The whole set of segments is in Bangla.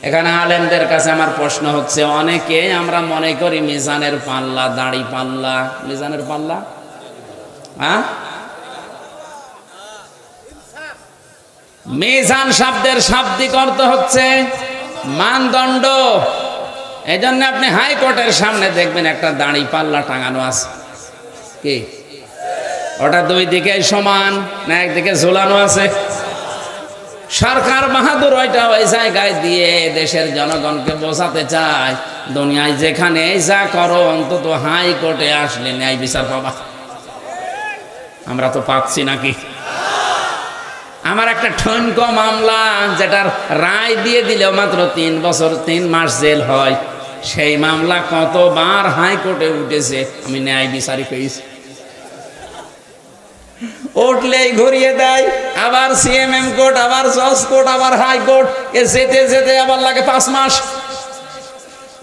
এখানে আলেমদের কাছে আমার প্রশ্ন হচ্ছে, অনেকে আমরা মনে করি মিজানের পাল্লা দাড়ি পাল্লা, মিজানের পাল্লা হ্যাঁ, মিজান শব্দের শাব্দিক অর্থ হচ্ছে মানদণ্ড। এই জন্য আপনি হাইকোর্টের সামনে দেখবেন একটা দাড়ি পাল্লা টাঙানো আছে, কি ওটা দুই দিকে সমান না একদিকে ঝোলানো আছে? সরকার বাহাদুর ওইটা ওই জায়গায় দিয়ে দেশের জনগণকে বোঝাতে চায়, দুনিয়ায় যেখানে যা করো অন্তত হাইকোর্টে আসলে ন্যায় বিচার পাবা। আমরা তো পাচ্ছি নাকি? আমার একটা ঠনকো মামলা, যেটার রায় দিয়ে দিলেও মাত্র 3 বছর 3 মাস জেল হয়, সেই মামলা কতবার হাইকোর্টে উঠেছে, আমি ন্যায় বিচারই পেয়েছি। উঠলেই ঘুরিয়ে দেয়, আবার সিএমএম কোর্ট, আবার জজ কোর্ট, আবার হাইকোর্ট, এ যেতে যেতে আবার লাগে 5 মাস।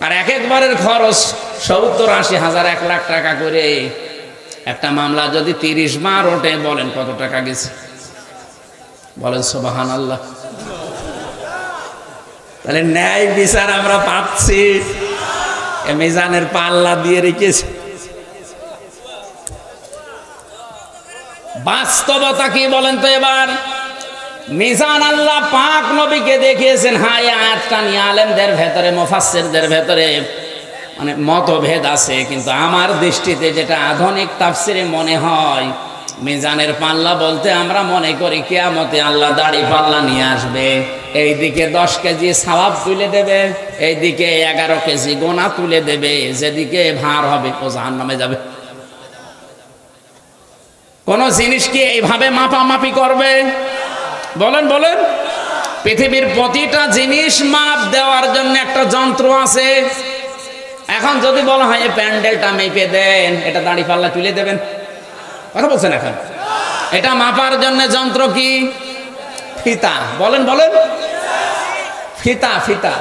আর এক একবারের খরচ 70-80 হাজার 1 লাখ টাকা করে। একটা মামলা যদি 30 বার ওঠে, বলেন কত টাকা গেছে? বলেন সুবহানাল্লাহ। তাহলে ন্যায় বিচার আমরা পাচ্ছি, মিজানের পাল্লা দিয়ে রেখেছে। বাস্তবতা কি বলেন তো এবার? মিজান আল্লাহ পাক নবীকে দেখিয়েছেন। হ্যাঁ, এই আয়াতটা নিয়ে আলেমদের ভেতরে, মুফাসসিরদের ভেতরে মানে মতভেদ আছে, কিন্তু আমার দৃষ্টিতে যেটা আধুনিক তাফসিরে মনে হয়, মিজানের পাল্লা বলতে আমরা মনে করি কিয়ামতে আল্লাহ দাড়ি পাল্লা নিয়ে আসবে, এইদিকে 10 কেজি সওয়াব তুলে দেবে, এইদিকে 11 কেজি গোনা তুলে দেবে, যেদিকে ভার হবে ও জাহান্নামে যাবে। কোন জিনিস কি এইভাবে মাপামাপি করবে? বলেন বলেন। পৃথিবীর প্রতিটা জিনিস মাপ দেওয়ার জন্য একটা যন্ত্র আছে। এখন যদি বলা হয় এই প্যান্ডেলটা মেপে দেন, এটা দাড়ি পাল্লা তুলে দেবেন? কথা বলছেন এখন? এটা মাপার জন্য যন্ত্র কি? ফিতা। বলেন বলেন। ফিতা, ফিতা,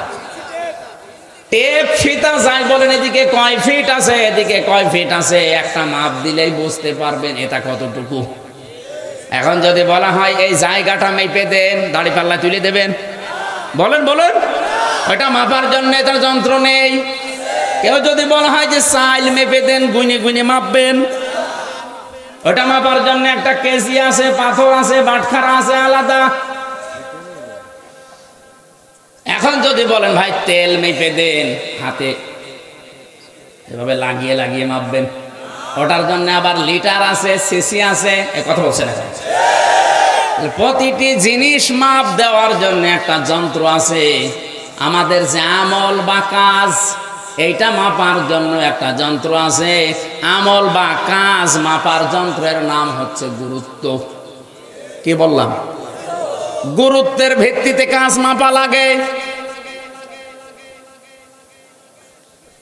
টেপ, ফিতা যাই বলেন। এদিকে কয় ফিট আছে, এদিকে কয় ফিট আছে, একটা মাপ দিলেই বুঝতে পারবেন এটা কতটুকু। এখন যদি বলা হয় এই জায়গাটা মেপে দেন, দাড়ি পাল্লা তুলে দেবেন? বলেন বলেন। ওইটা মাপার জন্য এটার যন্ত্র নেই। কেউ যদি বলা হয় যে চাইল মেপে দেন, গুনে গুনে মাপবেন, ওটা মাপার জন্য একটা কেজি আছে, পাথর আছে, বাটখারা আছে আলাদা। এখন যদি বলেন ভাই তেল মেপে দেন, হাতে এভাবে লাগিয়ে লাগিয়ে মাপবেন, ওটার জন্য আবার লিটার আছে, সিসি আছে। এ কথা বলছেন এখন? প্রতিটি জিনিস মাপ দেওয়ার জন্য একটা যন্ত্র আছে। আমাদের যে আমল বা কাজ, এইটা মাপার জন্য একটা যন্ত্র আছে। আমল বা কাজ মাপার যন্ত্রের নাম হচ্ছে গুরুত্ব। কি বললাম? গুরুত্বের ভিত্তিতে কাজ মাপা লাগে।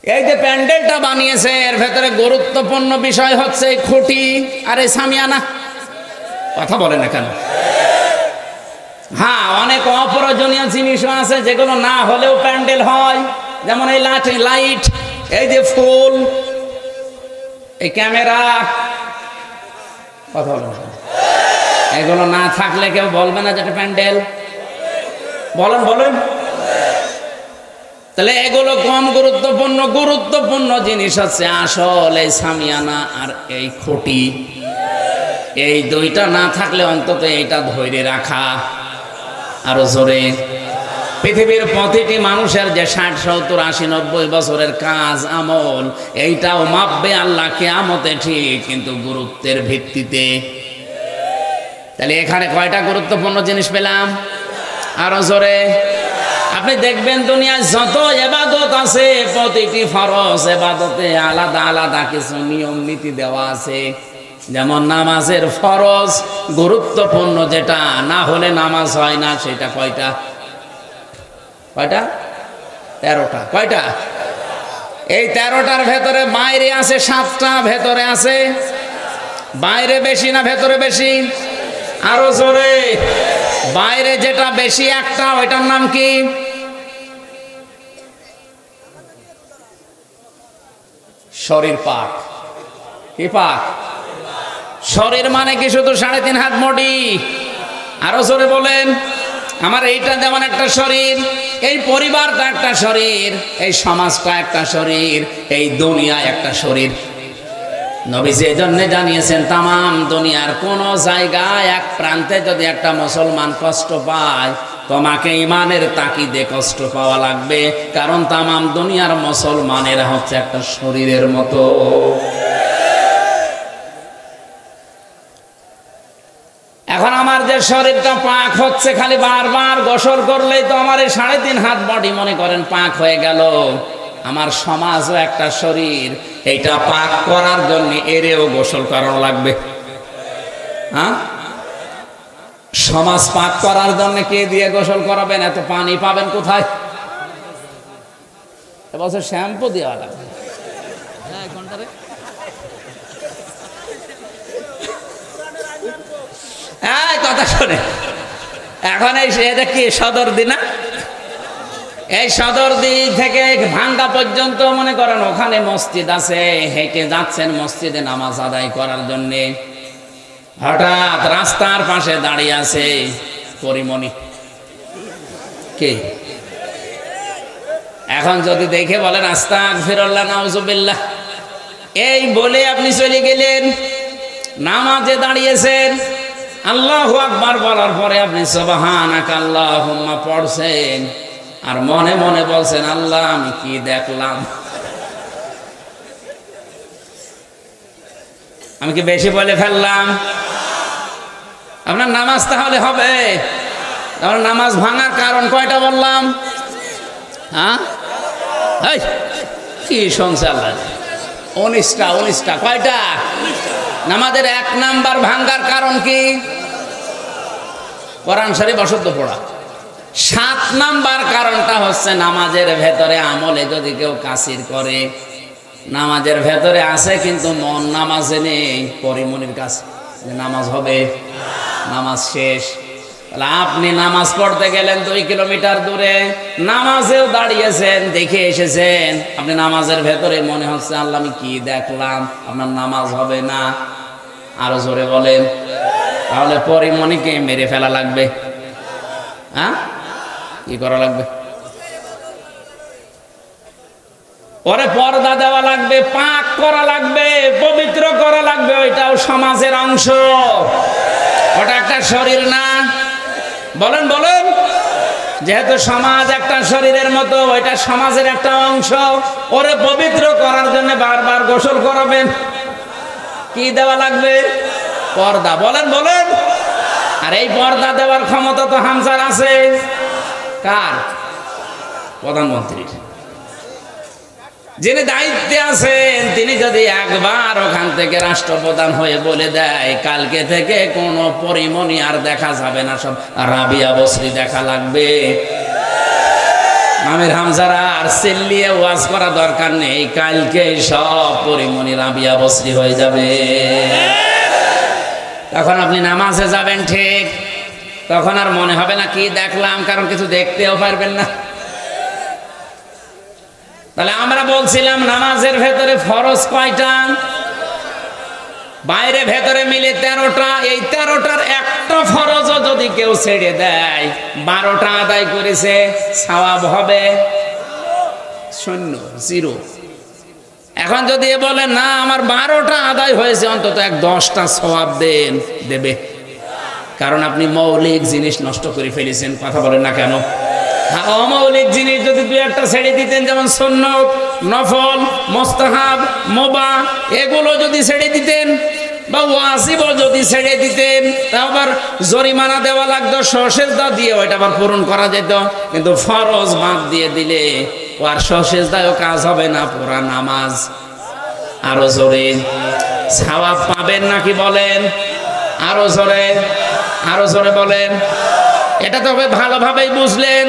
এই যে প্যান্ডেলটা বানিয়েছে, এর ভেতরে গুরুত্বপূর্ণ বিষয় হচ্ছে খুঁটি আর এই সামিয়ানা। কথা বলে না কেন? হ্যাঁ, অনেক অপ্রয়োজনীয় জিনিসও আছে যেগুলো না হলেও প্যান্ডেল হয়, যেমন এই লাইট, এই যে ফুল, এই ক্যামেরা। কথা বলে না? এগুলো না থাকলে কেউ বলবে না যেটা প্যান্ডেল। বলেন বলেন। তাহলে এগুলো কম গুরুত্বপূর্ণ। গুরুত্বপূর্ণ জিনিস হচ্ছে আসল এই সামিয়ানা আর এই খুঁটি। এই দুইটা না থাকলে অন্তত এইটা ধরে রাখা। আরো জোরে। পৃথিবীর প্রতিটি মানুষের যে 60, 70, 80, 90 বছরের কাজ আমল, এইটাও মাপবে আল্লাহ কিয়ামতে, ঠিক, কিন্তু গুরুত্বের ভিত্তিতে। তাহলে এখানে কয়টা গুরুত্বপূর্ণ জিনিস পেলাম? আরো জোরে। আপনি দেখবেন দুনিয়ায় যত ইবাদত আছে, প্রতিটি ফরজ ইবাদতে আলাদা আলাদা কিছু নিয়ম নীতি দেওয়া আছে। যেমন নামাজের ফরজ গুরুত্বপূর্ণ, যেটা না হলে নামাজ হয় না, সেটা কয়টা? কয়টা? 13টা। কয়টা? এই 13টার ভেতরে বাইরে আছে 7টা, ভেতরে আছে। বাইরে বেশি না ভেতরে বেশি? আরো জোরে। বাইরে যেটা বেশি একটা, ওইটার নাম কি? শরীর পাক। কি পাক? শরীর মানে কি শুধু 3.5 হাত মোটি? আরো জোরে বলেন। আমার এইটা যেমন একটা শরীর, এই পরিবারটা একটা শরীর, এই সমাজটা একটা শরীর, এই দুনিয়া একটা শরীর। নবীজি এজন্য জানিয়েছেন তামাম দুনিয়ার কোন জায়গায় এক প্রান্তে যদি একটা মুসলমান কষ্ট পায়, তোমাকে ইমানের তাকিদে কষ্ট পাওয়া লাগবে, কারণ তামাম দুনিয়ার মুসলমানেরা হচ্ছে একটা শরীরের মতো। এখন আমার যে শরীরটা পাক হচ্ছে, খালি বারবার গোসল করলেই তো আমার এই 3.5 হাত বডি মনে করেন পাক হয়ে গেল। আমার সমাজও একটা শরীর, এইটা পাক করার জন্য এরেও গোসল করানো লাগবে। হ্যাঁ, সমাজ পাক করার জন্য কে দিয়ে গোসল করাবেন? এত পানি পাবেন কোথায়? এবছর শ্যাম্পু দেওয়া লাগবে। কথা শোনে, এখন এই এটা কি সদরদি না? এই সদরদি থেকে ভাঙ্গা পর্যন্ত মনে করেন ওখানে মসজিদ আছে, হেঁটে যাচ্ছেন মসজিদে নামাজ আদায় করার জন্যে, হঠাৎ রাস্তার পাশে দাঁড়িয়ে আছে পরিমণি। কে? এখন যদি দেখে বলেন আস্তাগফিরুল্লাহ নাউজুবিল্লাহ, এই বলে আপনি চলে গেলেন, নামাজে দাঁড়িয়েছেন, আল্লাহু আকবার বলার পরে আপনি সুবহানাকা আল্লাহুম্মা পড়ছেন, আর মনে মনে বলছেন আল্লাহ আমি কি দেখলাম, আমি কি বেশি বলে ফেললাম? আপনার নামাজ তাহলে হবে? আমার নামাজ ভাঙার কারণ কয়টা বললাম? হ্যাঁ, কি শুনছে আল্লাহ? 19টা। কয়টা? নামাজের 1 নাম্বার ভাঙ্গার কারণ কি? কোরআন শরীফ অশুদ্ধ পড়া। 7 নাম্বার কারণটা হচ্ছে নামাজের ভেতরে আমলে যদি কেউ কাসির করে, নামাজের ভেতরে আছে কিন্তু মন নামাজে নেই, পরিমণির কাছে নামাজ হবে, নামাজ শেষ। তাহলে আপনি নামাজ পড়তে গেলেন 2 কিলোমিটার দূরে, নামাজেও দাঁড়িয়েছেন, দেখে এসেছেন, আপনি নামাজের ভেতরে মনে হচ্ছে আল্লাহ আমি কি দেখলাম, আপনার নামাজ হবে না। আরো জোরে বলেন। তাহলে পরিমণিকে মেরে ফেলা লাগবে। হ্যাঁ, কি করা লাগবে? ওরে পর্দা দেওয়া লাগবে, পাক করা লাগবে, পবিত্র করা লাগবে। ওইটাও সমাজের অংশ, ওটা একটা শরীর না? বলেন বলেন। যেহেতু সমাজ একটা শরীরের মতো, ওইটা সমাজের একটা অংশ, ওরে পবিত্র করার জন্য বারবার গোসল করাবেন। কি দেওয়া লাগবে? পর্দা। বলেন বলেন। আর এই পর্দা দেওয়ার ক্ষমতা তো হামজার আছে। কার? প্রধানমন্ত্রীর। যিনি দায়িত্বে আছেন তিনি যদি একবার ওখান থেকে রাষ্ট্রপ্রধান হয়ে বলে দেয় কালকে থেকে কোনো পরিমণি আর দেখা যাবে না, সব রাবিয়া বসরি দেখা লাগবে, আমির হামজারা আর চিল্লিয়ে ওয়াজ করা দরকার নেই, কালকে সব পরিমণি রাবিয়া বসরি হয়ে যাবে। তখন আপনি নামাজে যাবেন ঠিক, তখন আর মনে হবে না কি দেখলাম, কারণ কিছু দেখতেও পারবেন না। তাহলে আমরা বলছিলাম নামাজের ভেতরে ফরজ কয়টা? বাইরে ভেতরে মিলে 13টা। এই 13টার একটা ফরজও যদি কেউ ছেড়ে দেয়, 12টা আদায় করেছে, সওয়াব হবে 0। এখন যদি বলে না আমার 12টা আদায় হয়েছে, অন্তত 10টা সওয়াব দেন, দেবে। কারণ আপনি মৌলিক জিনিস নষ্ট করে ফেলেছেন। কথা বলেন না কেন? অমৌলিক জিনিস যদি 2-1টা ছেড়ে দিতেন, যেমন সুন্নত, নফল, মুস্তাহাব, মুবাহ, এগুলো যদি ছেড়ে দিতেন, বা ওয়াজিব যদি ছেড়ে দিতেন, তা আবার জরিমানা দেওয়া লাগতো, সসেজদা দিয়ে ওইটা আবার পূরণ করা যেত। কিন্তু ফরজ বাদ দিয়ে দিলে ও আর সসেজদায়ও কাজ হবে না, পুরা নামাজ। আরো জোরে সওয়াব পাবেন নাকি বলেন? আরো জোরে, আরো জোরে বলেন। এটা তবে ভালোভাবেই বুঝলেন।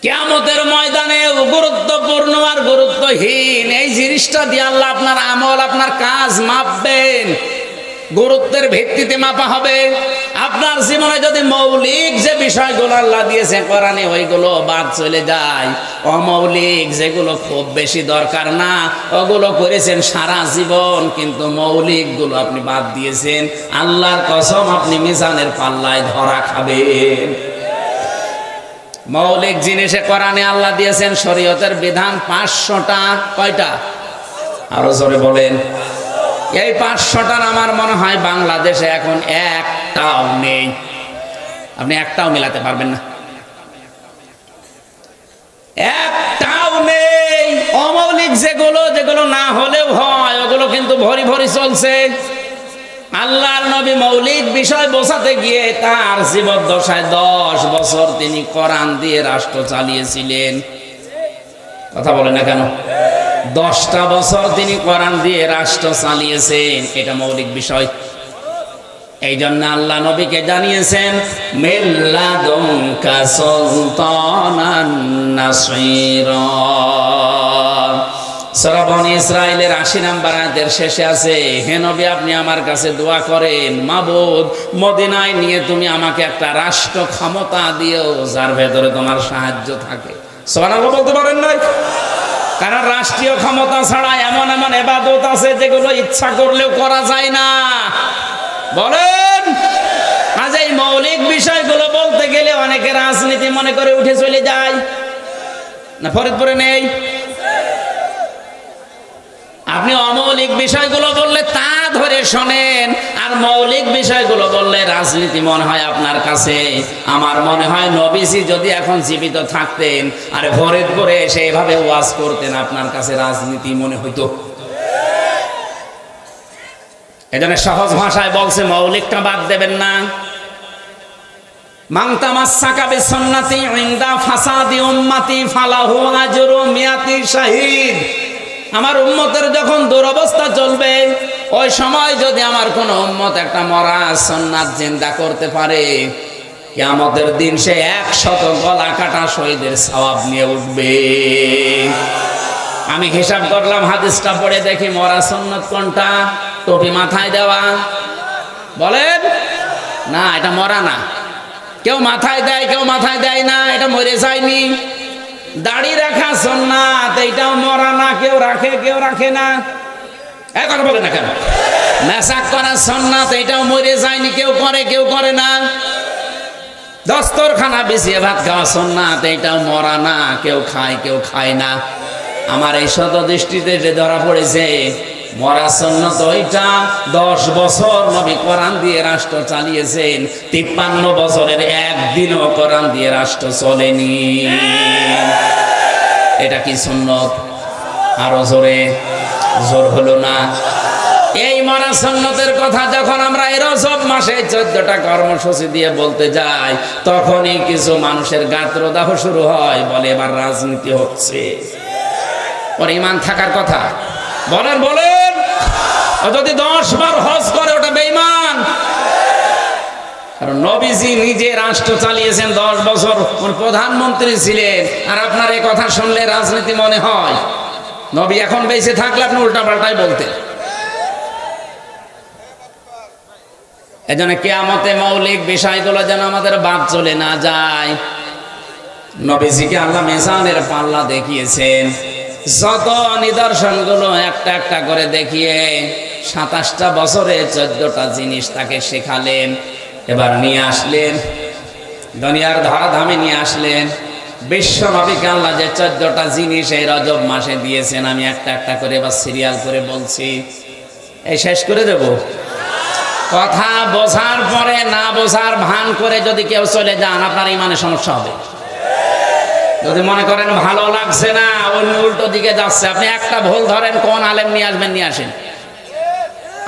কিয়ামতের ময়দানে গুরুত্বপূর্ণ আর গুরুত্বহীন এই জিনিসটা দিয়ে আল্লাহ আপনার আমল, আপনার কাজ মাপবেন। গুরুত্বের ভিত্তিতে মাপা হবে। আপনার জীবনে যদি মৌলিক যে বিষয়গুলো আল্লাহ দিয়েছে কোরআনে ওইগুলো বাদ চলে যায়, অমৌলিক যেগুলো খুব বেশি দরকার না ওগুলো করেছেন সারা জীবন, কিন্তু মৌলিক গুলো আপনি বাদ দিয়েছেন, আল্লাহর কসম আপনি মিজানের পাল্লায় ধরা খাবেন। মৌলিক জিনিসে কোরআনে আল্লাহ দিয়েছেন শরীয়তের বিধান 500টা। কয়টা? আরো জোরে বলেন। এই 500টার আমার মনে হয় বাংলাদেশে এখন একটাও নেই। আপনি একটাও মিলাতে পারবেন না, একটাও নেই। অমৌলিক যেগুলো যেগুলো না হলেও হয় ওগুলো কিন্তু ভরি ভরি চলছে। আল্লাহর নবী মৌলিক বিষয় বোঝাতে গিয়ে তার জীবদ্দশায় 10 বছর তিনি কোরআন দিয়ে রাষ্ট্র চালিয়েছিলেন। কথা বলেন না কেন? 10টা বছর তিনি কোরআন দিয়ে রাষ্ট্র চালিয়েছেন, এটা মৌলিক বিষয়। এই জন্য আল্লাহ নবীকে জানিয়েছেন মিল্লাদুনকা সুলতানান নাসীরা। সূরা বনী ইসরাঈলের 80 নম্বর আয়াতের শেষে আছে, হে নবী আপনি আমার কাছে দোয়া করেন, মাবুদ মদিনায় নিয়ে তুমি আমাকে একটা রাষ্ট্র ক্ষমতা দিও যার ভেতরে তোমার সাহায্য থাকে। সুবহানাল্লাহ বলতে পারেন নাই? কারণ রাষ্ট্রীয় ক্ষমতা ছাড়া এমন এমন ইবাদত আছে যেগুলো ইচ্ছা করলেও করা যায় না। বলেন, আজ এই মৌলিক বিষয়গুলো বলতে গেলে অনেকে রাজনীতি মনে করে উঠে চলে যায় না। ফরিদপুরে নেই? আপনি অমৌলিক বিষয়গুলো বললে তা ধরে শোনেন, আর মৌলিক বিষয়গুলো বললে রাজনীতি মনে হয় আপনার কাছে। আমার মনে হয় নবীজি যদি এখন জীবিত থাকতেন আর ফরিদপুরে এসে এভাবে ওয়াজ করতেন, আপনার কাছে রাজনীতি মনে হইতো। এজন্য সহজ ভাষায় বলছে মৌলিকটা বাদ দেবেন না। মান তামাসসাকা বিসুন্নতি ইনদা ফাসাদি উম্মতি ফালাহু আজরু মিয়াতি শাহীদ। আমার উম্মতের যখন দুরবস্থা চলবে ওই সময় যদি আমার কোন উম্মত একটা মরা সুন্নাত জিন্দা করতে পারে, কিয়ামতের দিন সে 100 গলা কাটা শহীদের সওয়াব নিয়ে উঠবে। আমি হিসাব করলাম, হাদিসটা পড়ে দেখি মরা সুন্নাত কোনটা? টুপি মাথায় দেওয়া। বলেন না, এটা মরা না। কেউ মাথায় দেয় কেউ মাথায় দেয় না, এটা মরে যায়নি। দাড়ি রাখা সুন্নাত, এইটাও মরা না, কেউ রাখে কেউ রাখে না। এখন বলে না কেন? মেসাক করা সুন্নাত, এইটাও মরে যায়নি, কেউ করে কেউ করে না। দস্তরখানা বিছিয়ে ভাত খাওয়া সুন্নাত, এইটাও মরা না, কেউ খায় কেউ খায় না। আমার এই শত দৃষ্টিতে যে ধরা পড়েছে মরা সুন্নাত ওইটা। 10 বছর নবী কোরআন দিয়ে রাষ্ট্র চালিয়েছেন, 53 বছরের একদিনও কোরআন দিয়ে রাষ্ট্র চলেনি। এটা কি সুন্নত? আরো জোরে, জোর হলো না? এই মরা সুন্নতের কথা যখন আমরা এই রজব মাসে 14টা কর্মসূচি দিয়ে বলতে যাই, তখনই কিছু মানুষের গাত্রদাহ শুরু হয়, বলে এবার রাজনীতি হচ্ছে। ওর ঈমান থাকার কথা। বলেন বলেন, যদি 10 বার হজ করে ওটা বেঈমান। কারণ নবীজি নিজে রাষ্ট্র চালিয়েছেন 10 বছর, প্রধানমন্ত্রী ছিলেন, আর আপনার এই কথা শুনলে রাজনীতি মনে হয়। নবী এখন বেঁচে থাকলে আপনি উল্টা পাল্টাই বলতেন। এজন্য কিয়ামতে মৌলিক বিষয়গুলো যেন আমাদের বাদ চলে না যায়। নবীজিকে আল্লাহ মিজানের পাল্লা দেখিয়েছেন, যত নিদর্শনগুলো একটা একটা করে দেখিয়ে 27টা বছরে 14টা জিনিস তাকে শেখালেন। এবার নিয়ে আসলেন দুনিয়ার ধরাধামে নিয়ে আসলেন। বিশ্ব নবীকে আল্লাহ যে 14টা জিনিস এই রজব মাসে দিয়েছেন, আমি একটা একটা করে এবার সিরিয়াল করে বলছি। এই শেষ করে দেব। কথা বোঝার পরে না বোঝার ভান করে যদি কেউ চলে যান, আপনার ইমানে সমস্যা হবে। যদি মনে করেন ভালো লাগছে না, অন্য উল্টো দিকে যাচ্ছে, আপনি একটা ভুল ধরেন, কোন আলেম নিয়ে আসবেন নিয়ে আসেন।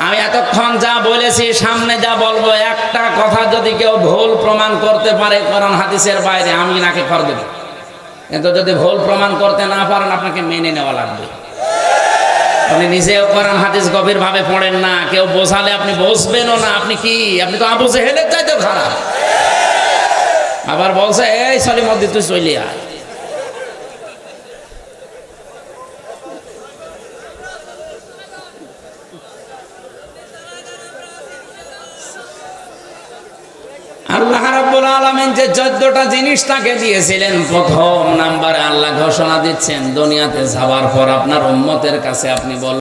আমি এতক্ষণ যা বলেছি, সামনে যা বলবো, একটা কথা যদি কেউ ভুল প্রমাণ করতে পারে কোরআন হাদিসের বাইরে, আমি নাকে খড় দেব। কিন্তু যদি ভুল প্রমাণ করতে না পারেন, আপনাকে মেনে নেওয়া লাগবে। আপনি নিজেও কোরআন হাদিস গভীরভাবে পড়েন না, কেউ বোঝালে আপনি বসবেনও না। আপনি কি? আপনি তো আবু জেহেলের চাইতেও খারাপ। আবার বলছে এই সলিমদ্দি তুই চলে আয়। আল্লাহ রাব্বুল আলামিন যে 14টা জিনিস তাকে দিয়েছিলেন, প্রথম নাম্বারে আল্লাহ ঘোষণা দিচ্ছেন দুনিয়াতে যাওয়ার পর আপনার উম্মতের কাছে আপনি বল